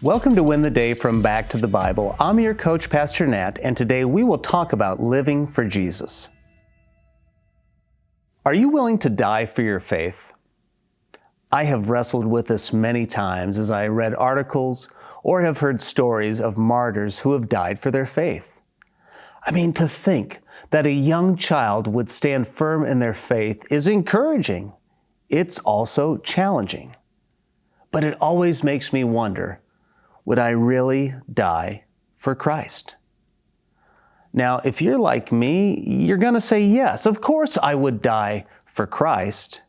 Welcome to Win the Day from Back to the Bible. I'm your coach, Pastor Nat, and today we will talk about living for Jesus. Are you willing to die for your faith? I have wrestled with this many times as I read articles or have heard stories of martyrs who have died for their faith. I mean, to think that a young child would stand firm in their faith is encouraging. It's also challenging. But it always makes me wonder, would I really die for Christ? Now, if you're like me, you're going to say, yes, of course I would die for Christ.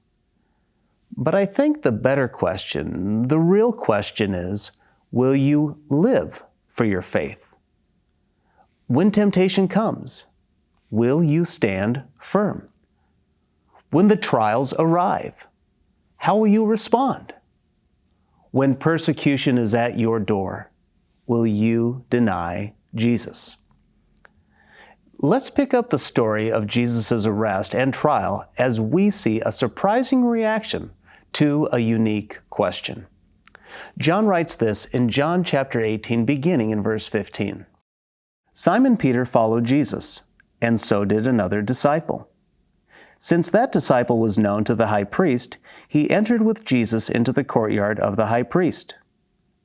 But I think the better question, the real question is, will you live for your faith? When temptation comes, will you stand firm? When the trials arrive, how will you respond? When persecution is at your door, will you deny Jesus? Let's pick up the story of Jesus' arrest and trial as we see a surprising reaction to a unique question. John writes this in John chapter 18, beginning in verse 15. Simon Peter followed Jesus, and so did another disciple. Since that disciple was known to the high priest, he entered with Jesus into the courtyard of the high priest.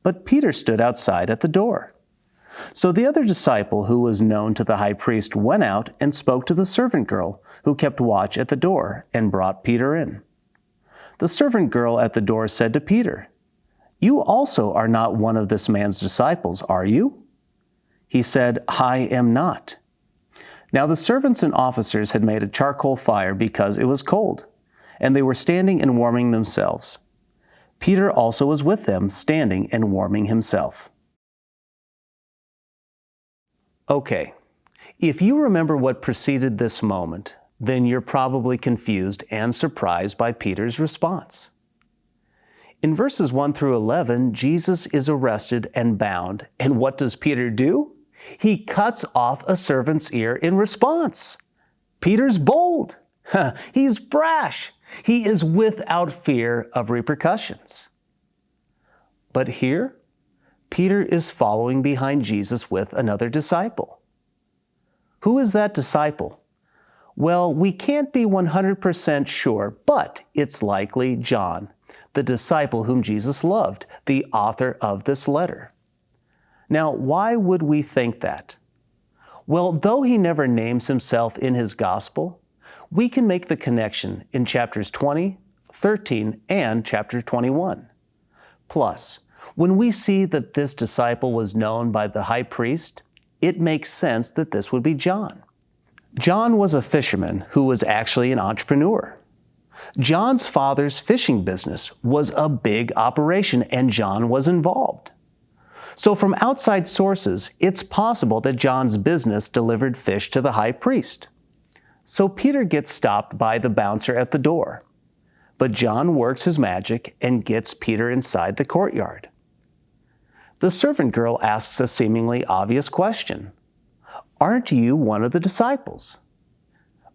But Peter stood outside at the door. So the other disciple who was known to the high priest went out and spoke to the servant girl who kept watch at the door and brought Peter in. The servant girl at the door said to Peter, "You also are not one of this man's disciples, are you?" He said, "I am not." Now the servants and officers had made a charcoal fire because it was cold, and they were standing and warming themselves. Peter also was with them, standing and warming himself. Okay, if you remember what preceded this moment, then you're probably confused and surprised by Peter's response. In verses 1 through 11, Jesus is arrested and bound, and what does Peter do? He cuts off a servant's ear in response. Peter's bold. He's brash. He is without fear of repercussions. But here, Peter is following behind Jesus with another disciple. Who is that disciple? Well, we can't be 100% sure, but it's likely John, the disciple whom Jesus loved, the author of this letter. Now, why would we think that? Well, though he never names himself in his gospel, we can make the connection in chapters 20, 13, and chapter 21. Plus, when we see that this disciple was known by the high priest, it makes sense that this would be John. John was a fisherman who was actually an entrepreneur. John's father's fishing business was a big operation, and John was involved. So from outside sources, it's possible that John's business delivered fish to the high priest. So Peter gets stopped by the bouncer at the door. But John works his magic and gets Peter inside the courtyard. The servant girl asks a seemingly obvious question. Aren't you one of the disciples?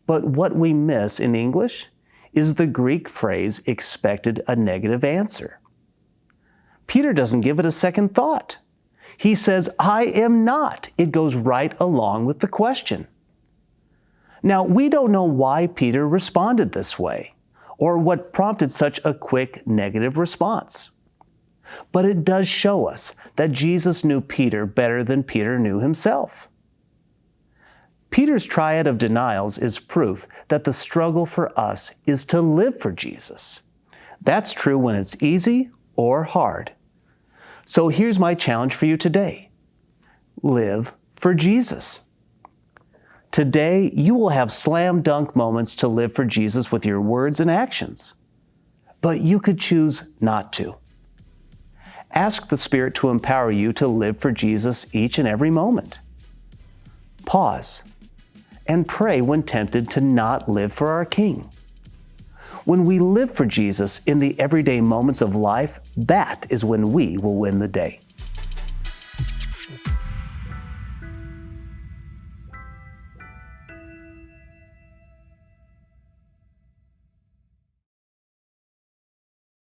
But what we miss in English is the Greek phrase expected a negative answer. Peter doesn't give it a second thought. He says, "I am not." It goes right along with the question. Now, we don't know why Peter responded this way, or what prompted such a quick negative response. But it does show us that Jesus knew Peter better than Peter knew himself. Peter's triad of denials is proof that the struggle for us is to live for Jesus. That's true when it's easy or hard. So here's my challenge for you today. Live for Jesus. Today, you will have slam dunk moments to live for Jesus with your words and actions. But you could choose not to. Ask the Spirit to empower you to live for Jesus each and every moment. Pause and pray when tempted to not live for our King. When we live for Jesus in the everyday moments of life, that is when we will win the day.